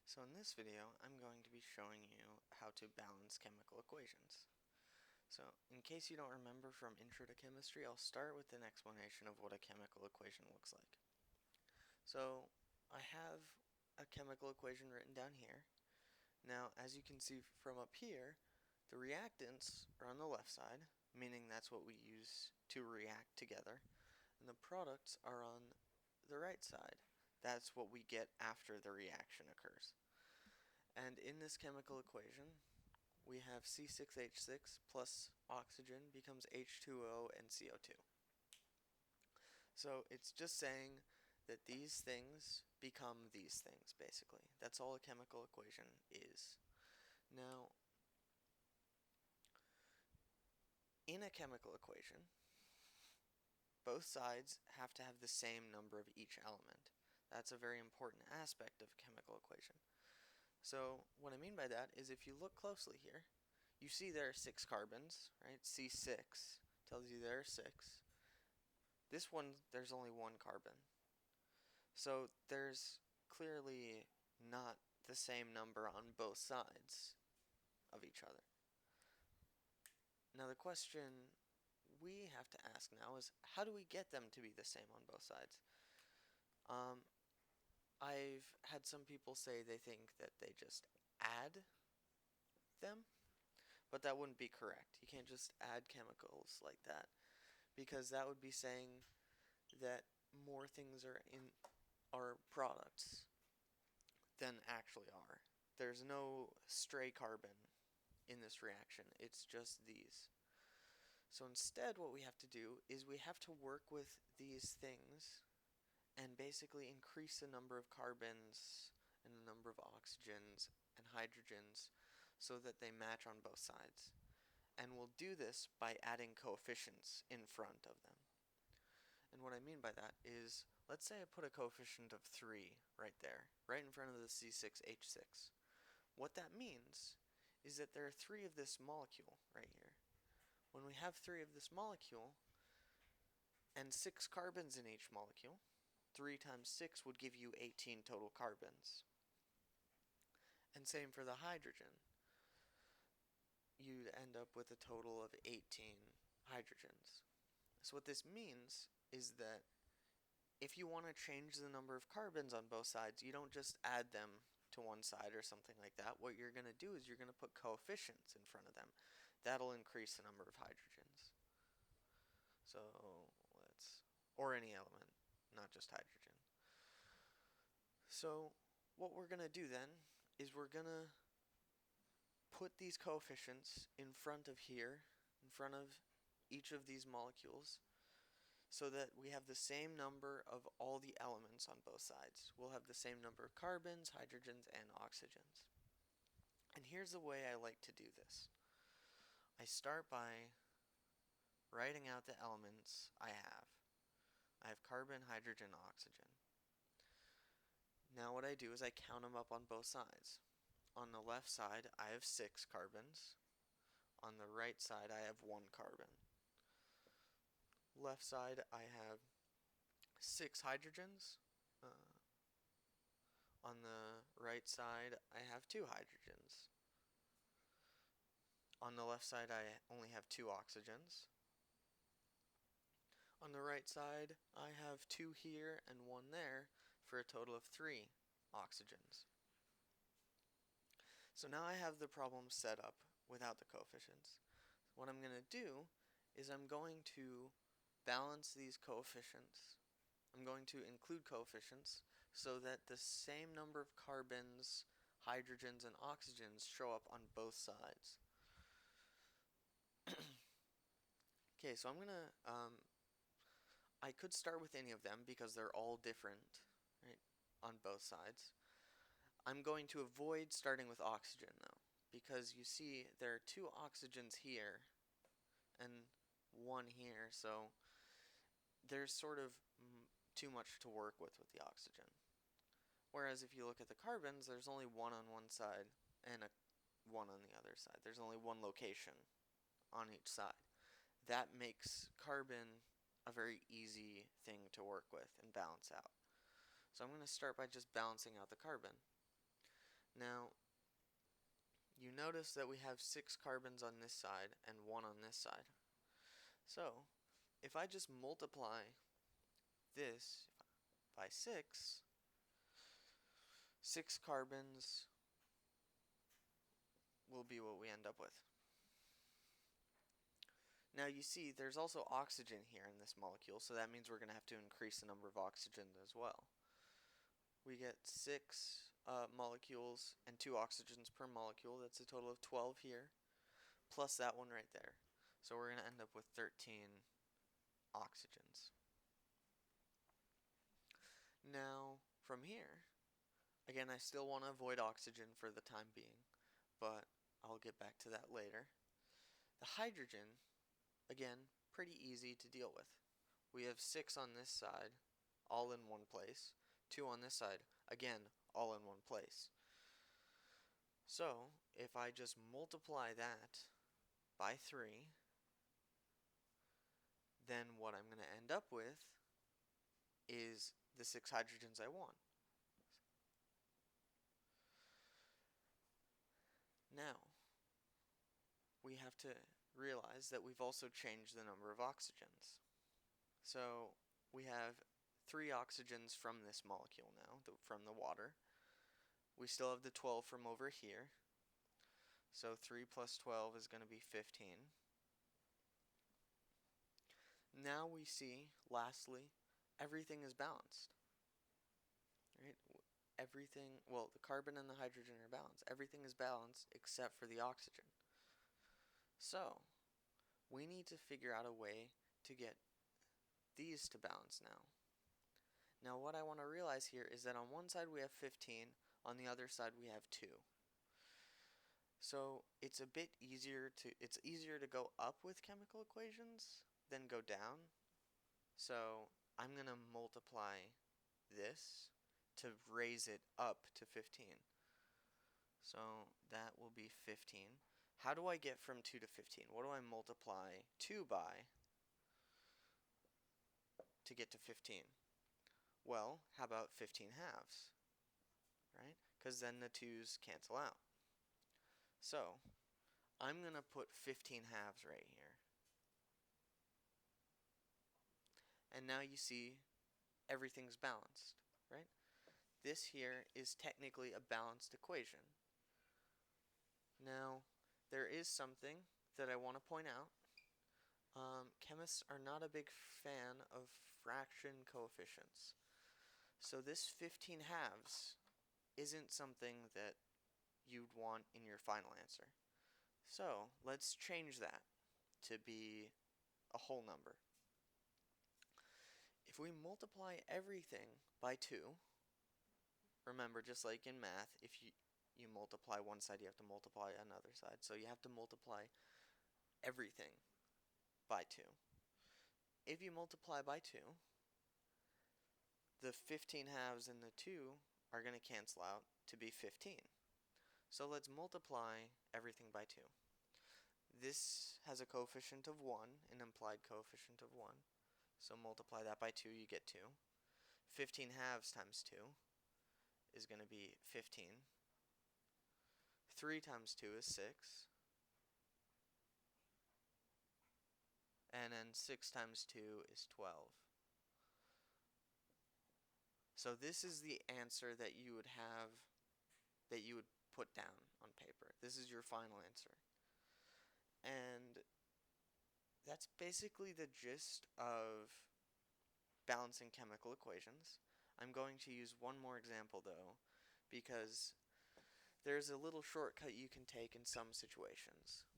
So in this video, I'm going to be showing you how to balance chemical equations. So in case you don't remember from Intro to Chemistry, I'll start with an explanation of what a chemical equation looks like. So I have a chemical equation written down here. Now, as you can see from up here, the reactants are on the left side, meaning that's what we use to react together, and the products are on the right side. That's what we get after the reaction occurs. And in this chemical equation, we have C6H6 plus oxygen becomes H2O and CO2. So it's just saying that these things become these things, basically. That's all a chemical equation is. Now, in a chemical equation, both sides have to have the same number of each element. That's a very important aspect of a chemical equation. So what I mean by that is if you look closely here, you see there are 6 carbons, right? C6 tells you there are 6. This one, there's only 1 carbon. So there's clearly not the same number on both sides of each other. Now the question we have to ask now is, how do we get them to be the same on both sides? I've had some people say they think that they just add them, but that wouldn't be correct. You can't just add chemicals like that, because that would be saying that more things are products than actually are. There's no stray carbon in this reaction, it's just these. So instead what we have to do is we have to work with these things and basically increase the number of carbons and the number of oxygens and hydrogens so that they match on both sides. And we'll do this by adding coefficients in front of them. And what I mean by that is, let's say I put a coefficient of 3 right there, right in front of the C6H6. What that means is that there are 3 of this molecule right here. When we have 3 of this molecule, and 6 carbons in each molecule, 3 times 6 would give you 18 total carbons. And same for the hydrogen. You'd end up with a total of 18 hydrogens. So what this means is that if you want to change the number of carbons on both sides, you don't just add them to one side or something like that. What you're going to do is you're going to put coefficients in front of them. That'll increase the number of hydrogens. So or any element, not just hydrogen. So what we're going to do then is we're going to put these coefficients in front of here, in front of each of these molecules, so that we have the same number of all the elements on both sides. We'll have the same number of carbons, hydrogens, and oxygens. And here's the way I like to do this. I start by writing out the elements I have. I have carbon, hydrogen, oxygen. Now what I do is I count them up on both sides. On the left side, I have 6 carbons. On the right side, I have 1 carbon. Left side, I have 6 hydrogens. On the right side, I have 2 hydrogens. On the left side, I only have 2 oxygens. On the right side, I have 2 here and 1 there for a total of 3 oxygens. So now I have the problem set up without the coefficients. What I'm going to do is I'm going to balance these coefficients. I'm going to include coefficients so that the same number of carbons, hydrogens, and oxygens show up on both sides. Okay, so I'm going to, I could start with any of them because they're all different, right, on both sides. I'm going to avoid starting with oxygen though, because you see there are 2 oxygens here and 1 here, so there's sort of too much to work with the oxygen. Whereas if you look at the carbons, there's only 1 on one side and 1 on the other side. There's only 1 location on each side. That makes carbon a very easy thing to work with and balance out. So I'm going to start by just balancing out the carbon. Now, you notice that we have 6 carbons on this side and 1 on this side. So, if I just multiply this by 6, 6 carbons will be what we end up with. Now you see there's also oxygen here in this molecule, so that means we're going to have to increase the number of oxygen as well. We get 6 molecules and 2 oxygens per molecule. That's a total of 12 here, plus that one right there. So we're going to end up with 13 oxygens. Now, from here, again, I still want to avoid oxygen for the time being, but I'll get back to that later. The hydrogen, again, pretty easy to deal with. We have 6 on this side, all in one place. 2 on this side, again, all in one place. So, if I just multiply that by 3, then what I'm going to end up with is the 6 hydrogens I want. Now, we have to realize that we've also changed the number of oxygens. So, we have 3 oxygens from this molecule now, from the water. We still have the 12 from over here. So 3 plus 12 is going to be 15. Now we see, lastly, everything is balanced. Right? Everything, well, the carbon and the hydrogen are balanced. Everything is balanced except for the oxygen. So, we need to figure out a way to get these to balance now. Now what I want to realize here is that on one side we have 15, on the other side we have 2. So it's easier to go up with chemical equations than go down. So I'm going to multiply this to raise it up to 15. So that will be 15. How do I get from 2 to 15? What do I multiply 2 by to get to 15? Well, how about 15 halves? Right? Because then the 2's cancel out. So, I'm going to put 15 halves right here. And now you see everything's balanced, right? This here is technically a balanced equation. Now, there is something that I want to point out. Chemists are not a big fan of fraction coefficients. So this 15 halves isn't something that you'd want in your final answer. So let's change that to be a whole number. If we multiply everything by 2, remember, just like in math, if you multiply one side, you have to multiply another side. So you have to multiply everything by 2. If you multiply by 2, the 15 halves and the 2 are going to cancel out to be 15. So let's multiply everything by 2. This has a coefficient of 1, an implied coefficient of 1. So multiply that by 2, you get 2. 15 halves times 2 is going to be 15. 3 times 2 is 6. And then 6 times 2 is 12. So this is the answer that you would have, that you would put down on paper. This is your final answer. And that's basically the gist of balancing chemical equations. I'm going to use one more example though, because there's a little shortcut you can take in some situations.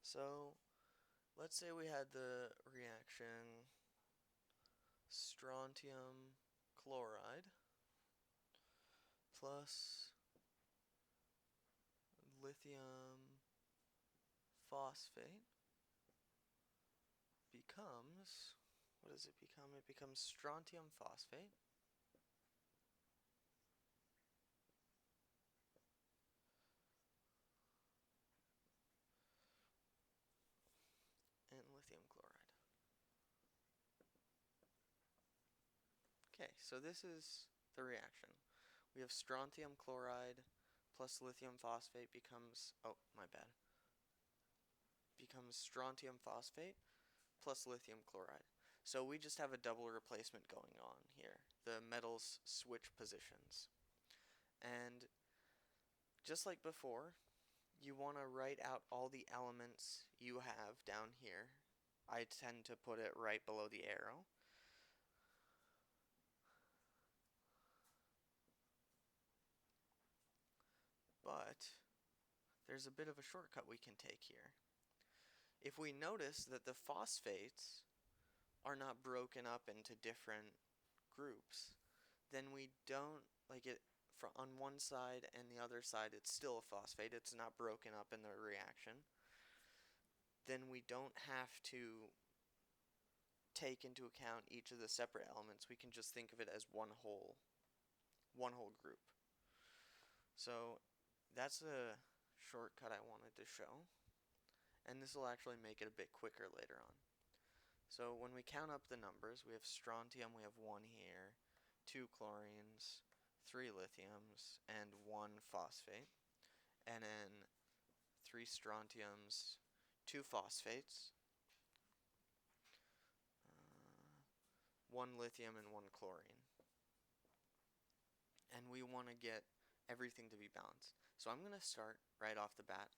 So let's say we had the reaction strontium chloride plus lithium phosphate becomes, what does it become? It becomes strontium phosphate and lithium chloride. so this is the reaction. We have strontium chloride plus lithium phosphate becomes, oh, my bad, becomes strontium phosphate plus lithium chloride. So we just have a double replacement going on here. The metals switch positions. And just like before, you want to write out all the elements you have down here. I tend to put it right below the arrow. But there's a bit of a shortcut we can take here. If we notice that the phosphates are not broken up into different groups, then we don't, like it, on one side and the other side it's still a phosphate, it's not broken up in the reaction, then we don't have to take into account each of the separate elements. We can just think of it as one whole group. So that's a shortcut I wanted to show, and this will actually make it a bit quicker later on. So when we count up the numbers, we have strontium, we have 1 here, 2 chlorines, 3 lithiums, and 1 phosphate, and then 3 strontiums, 2 phosphates, 1 lithium, and 1 chlorine. And we want to get everything to be balanced. So I'm going to start right off the bat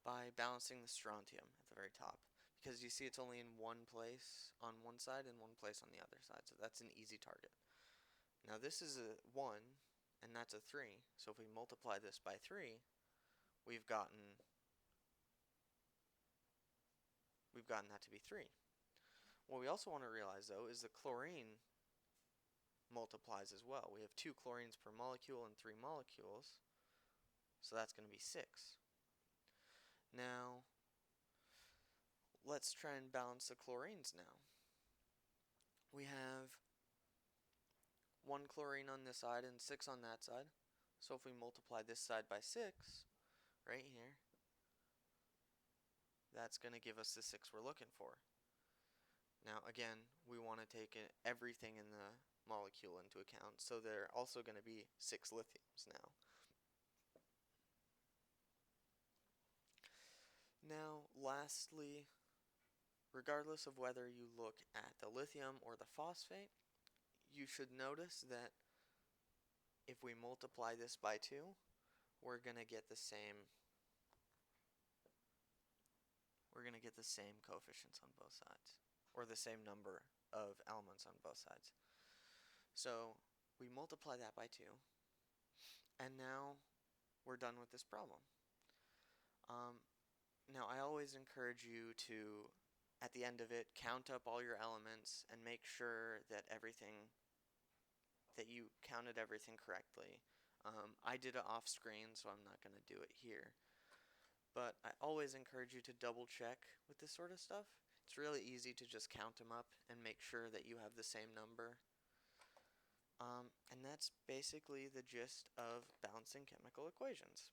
by balancing the strontium at the very top, because you see it's only in one place on one side and one place on the other side, so that's an easy target. Now this is a 1 and that's a 3, so if we multiply this by 3, we've gotten that to be 3. What we also want to realize though is the chlorine multiplies as well. We have 2 chlorines per molecule and 3 molecules, so that's going to be 6. Now let's try and balance the chlorines now. We have 1 chlorine on this side and 6 on that side, so if we multiply this side by 6 right here, that's going to give us the 6 we're looking for. Now again, we want to take everything in the molecule into account, so there are also going to be 6 lithiums now. Now lastly, regardless of whether you look at the lithium or the phosphate, you should notice that if we multiply this by 2, we're going to get the same coefficients on both sides, or the same number of elements on both sides. So we multiply that by 2, and now we're done with this problem. Now I always encourage you to, at the end of it, count up all your elements and make sure that you counted everything correctly. I did it off screen, so I'm not going to do it here. But I always encourage you to double check with this sort of stuff. It's really easy to just count them up and make sure that you have the same number. And that's basically the gist of balancing chemical equations.